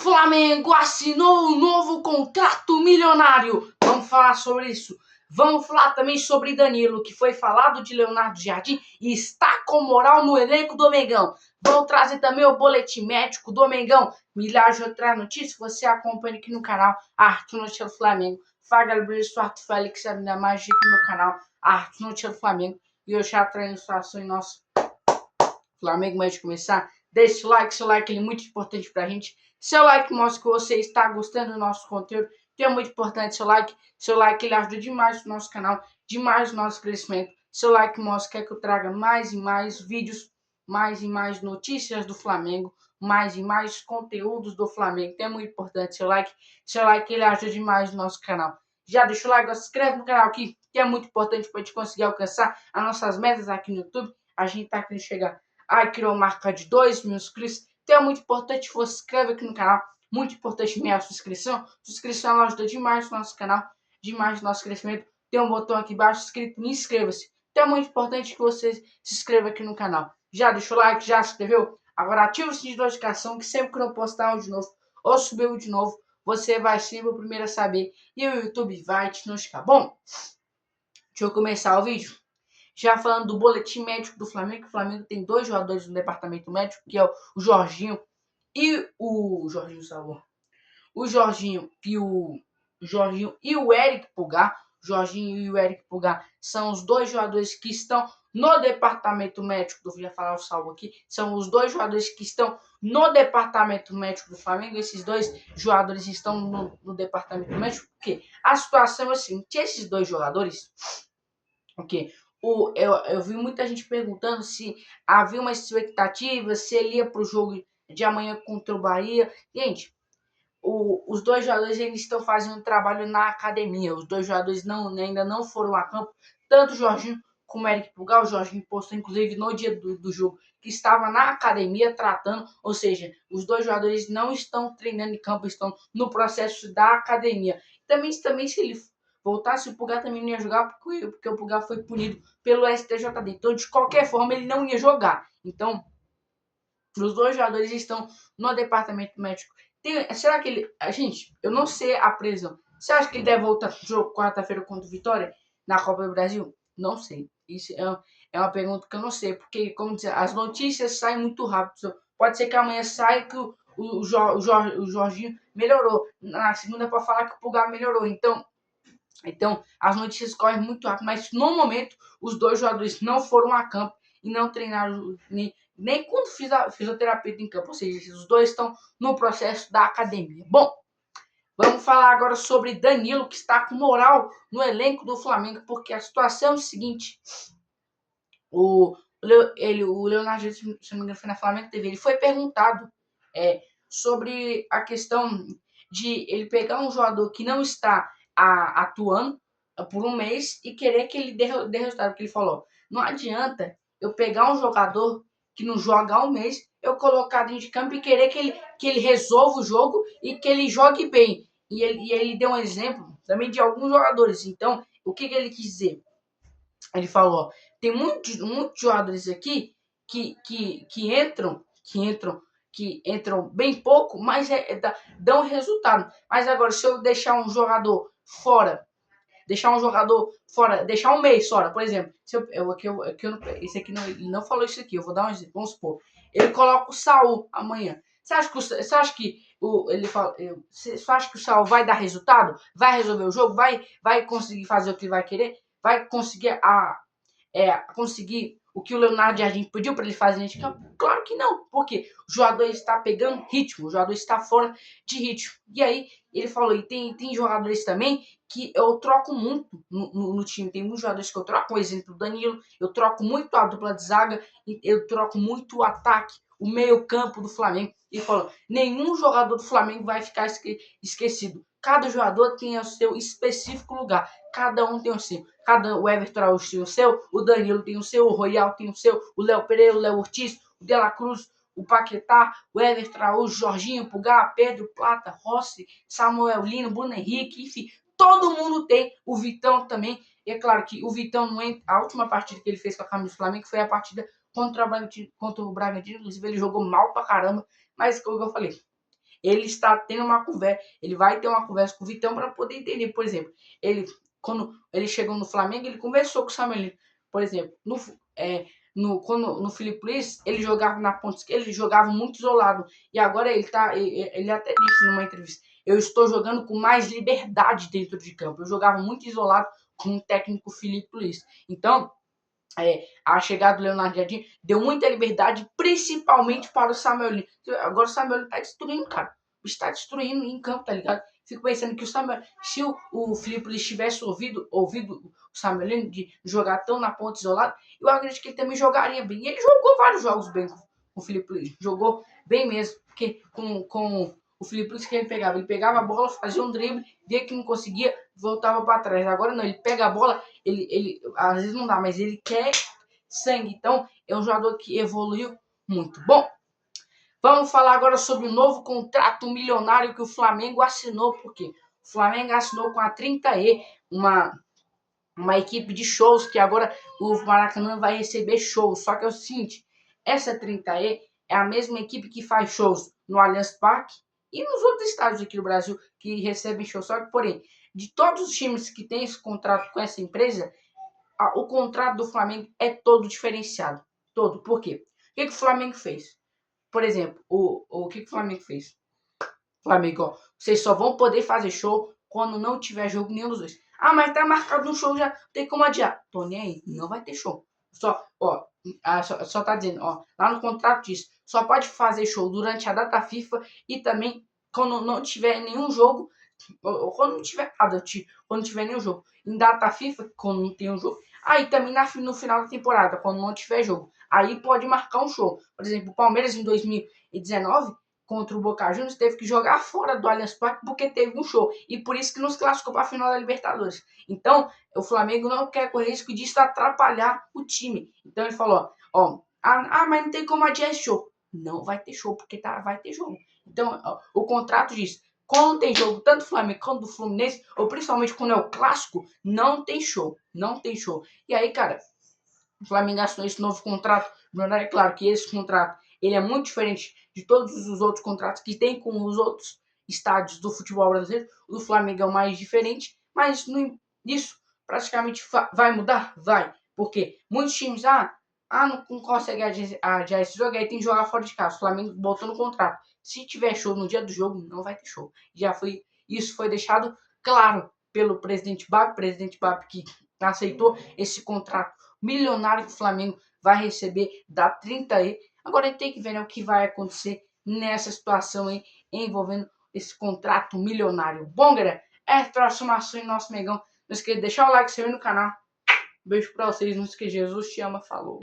Flamengo assinou um novo contrato milionário. Vamos falar sobre isso. Vamos falar também sobre Danilo, que foi falado de Leonardo Jardim e está com moral no elenco do Mengão. Vamos trazer também o boletim médico do Mengão. Milhares de outras notícias, você acompanha aqui no canal Arthur Notícia do Flamengo. Fala, galera, eu sou Arthur Félix, ainda mais aqui no meu canal Arthur Notícia do Flamengo. E eu já trago informações em nosso Flamengo. Antes de começar, deixe o like, seu like é muito importante pra gente. Seu like mostra que você está gostando do nosso conteúdo, então é muito importante seu like. Seu like ele ajuda demais o nosso canal, demais o nosso crescimento. Seu like mostra que eu traga mais e mais vídeos, mais e mais notícias do Flamengo, mais e mais conteúdos do Flamengo. Então é muito importante seu like. Seu like ele ajuda demais o nosso canal. Já deixa o like, se inscreve no canal aqui, que é muito importante para a gente conseguir alcançar as nossas metas aqui no YouTube. A gente está querendo chegar criou marca de 2 mil inscritos. Então é muito importante que você se inscreva aqui no canal. Muito importante minha subscrição. Subscrição ela ajuda demais o nosso canal, demais o nosso crescimento. Tem um botão aqui embaixo escrito inscreva-se. Então é muito importante que você se inscreva aqui no canal. Já deixou o like? Já se inscreveu? Agora ativa o sininho de notificação que sempre que eu postar um de novo ou subir um de novo, você vai ser o primeiro a saber e o YouTube vai te notificar. Bom, deixa eu começar o vídeo. Já falando do boletim médico do Flamengo, o Flamengo tem 2 jogadores no departamento médico, que é o Jorginho e o Jorginho Salvador. O Jorginho e o Eric Pulgar. Jorginho e o Eric Pulgar são os 2 jogadores que estão no departamento médico do Vila falar o salvo aqui. São os 2 jogadores que estão no departamento médico do Flamengo. Esses 2 jogadores estão no departamento médico, porque a situação é assim, que esses 2 jogadores, ok? Eu vi muita gente perguntando se havia uma expectativa, se ele ia para o jogo de amanhã contra o Bahia. Gente, os 2 jogadores ainda estão fazendo trabalho na academia. Os 2 jogadores ainda não foram a campo. Tanto o Jorginho como o Eric Pulgar. O Jorginho postou, inclusive, no dia do jogo, que estava na academia tratando. Ou seja, os 2 jogadores não estão treinando em campo, estão no processo da academia. Também se ele voltasse, o Pulgar também não ia jogar, porque o Pulgar foi punido pelo STJD. Então, de qualquer forma, ele não ia jogar. Então, os 2 jogadores estão no departamento médico. Será que ele... Gente, eu não sei a previsão. Você acha que ele deve voltar pro jogo quarta-feira contra o Vitória na Copa do Brasil? Não sei. Isso é uma pergunta que eu não sei. Porque, como dizer, as notícias saem muito rápido. Pode ser que amanhã saia que o Jorginho melhorou. Na segunda pode falar que o Pulgar melhorou. Então, as notícias correm muito rápido, mas no momento, os 2 jogadores não foram a campo e não treinaram nem quando fiz a fisioterapia em campo. Ou seja, os 2 estão no processo da academia. Bom, vamos falar agora sobre Danilo, que está com moral no elenco do Flamengo, porque a situação é o seguinte. O Leonardo, se não me engano, foi na Flamengo TV, ele foi perguntado sobre a questão de ele pegar um jogador que não está atuando por um mês e querer que ele dê resultado. Porque ele falou, não adianta eu pegar um jogador que não joga há um mês, eu colocar dentro de campo e querer que ele resolva o jogo e que ele jogue bem. E ele deu um exemplo também de alguns jogadores. Então, o que ele quis dizer? Ele falou, tem muitos jogadores aqui que entram bem pouco, mas dão resultado. Mas agora, se eu deixar um jogador fora, deixar um mês fora, por exemplo, esse aqui ele não falou isso aqui, eu vou dar um exemplo, vamos supor, ele coloca o Saul amanhã. Você acha que você acha que o Saul vai dar resultado? Vai resolver o jogo? Vai conseguir fazer o que ele vai querer? Vai conseguir conseguir o que o Leonardo Jardim pediu para ele fazer nesse campo? Claro que não, porque o jogador está pegando ritmo, o jogador está fora de ritmo. E aí ele falou, e tem jogadores também que eu troco muito no time. Tem muitos jogadores que eu troco, por exemplo, o Danilo, eu troco muito a dupla de zaga, eu troco muito o ataque, o meio campo do Flamengo. E falou, nenhum jogador do Flamengo vai ficar esquecido. Cada jogador tem o seu específico lugar. Cada um tem o seu. O Everton Araújo tem o seu, o Danilo tem o seu, o Royal tem o seu, o Léo Pereira, o Léo Ortiz, o De La Cruz, o Paquetá, o Everton Araújo, Jorginho, Pulgar, Pedro, Plata, Rossi, Samuel Lino, Bruno Henrique, enfim, todo mundo tem. O Vitão também. E é claro que o Vitão não entra. A última partida que ele fez com a camisa do Flamengo foi a partida contra o Bragantino. Inclusive, ele jogou mal pra caramba. Mas, como eu falei, ele está tendo uma conversa, ele vai ter uma conversa com o Vitão para poder entender. Por exemplo, quando ele chegou no Flamengo, ele conversou com o Samuel. Por exemplo, no Filipe Luiz, ele jogava na ponta esquerda, ele jogava muito isolado. E agora ele até disse numa entrevista: eu estou jogando com mais liberdade dentro de campo. Eu jogava muito isolado com o técnico Filipe Luiz. Então, a chegada do Leonardo Jardim deu muita liberdade, principalmente para o Samuel Lino. Agora o Samuel Lino tá destruindo, cara. Está destruindo em campo, tá ligado? Fico pensando que se o Filipe Luiz tivesse ouvido o Samuel Lino de jogar tão na ponta isolada, eu acredito que ele também jogaria bem. E ele jogou vários jogos bem com o Filipe Luiz. Jogou bem mesmo, porque com o Filipe Luiz que ele pegava a bola, fazia um drible, via que não conseguia, voltava para trás. Agora não, ele pega a bola, ele às vezes não dá, mas ele quer sangue. Então, é um jogador que evoluiu muito. Bom, vamos falar agora sobre o novo contrato milionário que o Flamengo assinou, porque o Flamengo assinou com a 30E, uma equipe de shows, que agora o Maracanã vai receber shows. Só que é o seguinte, essa 30E é a mesma equipe que faz shows no Allianz Parque e nos outros estádios aqui do Brasil que recebem shows. Só que, porém, de todos os times que têm esse contrato com essa empresa, o contrato do Flamengo é todo diferenciado. Todo. Por quê? O que o Flamengo fez? Por exemplo, o que o Flamengo fez? Flamengo, ó, vocês só vão poder fazer show quando não tiver jogo nenhum dos dois. Ah, mas tá marcado um show já, tem como adiar. Tô nem aí, não vai ter show. Só tá dizendo, ó, lá no contrato diz, só pode fazer show durante a data FIFA e também quando não tiver nenhum jogo, ou quando não tiver nada, quando não tiver nenhum jogo. Em data FIFA, quando não tem um jogo. Aí também no final da temporada, quando não tiver jogo. Aí pode marcar um show. Por exemplo, o Palmeiras em 2019 contra o Boca Juniors teve que jogar fora do Allianz Parque porque teve um show. E por isso que nos classificou para a final da Libertadores. Então, o Flamengo não quer correr risco disso atrapalhar o time. Então ele falou, mas não tem como adiar esse show. Não vai ter show, porque vai ter jogo. Então, o contrato diz, quando tem jogo, tanto do Flamengo quanto do Fluminense, ou principalmente quando é o clássico, não tem show. Não tem show. E aí, cara, o Flamengo assinou esse novo contrato. É claro que esse contrato ele é muito diferente de todos os outros contratos que tem com os outros estádios do futebol brasileiro. O do Flamengo é o mais diferente, mas isso praticamente vai mudar? Vai. Porque muitos times, não consegue adiar esse jogo, aí tem que jogar fora de casa. O Flamengo botou no contrato. Se tiver show no dia do jogo, não vai ter show. Isso foi deixado claro pelo presidente BAP que aceitou esse contrato milionário que o Flamengo vai receber da 30E. Agora tem que ver, né, o que vai acontecer nessa situação aí, envolvendo esse contrato milionário. Bom, galera, é transformação em nosso Megão. Não esqueça de deixar o like, se inscrever no canal. Beijo pra vocês, não esqueça, Jesus te ama, falou.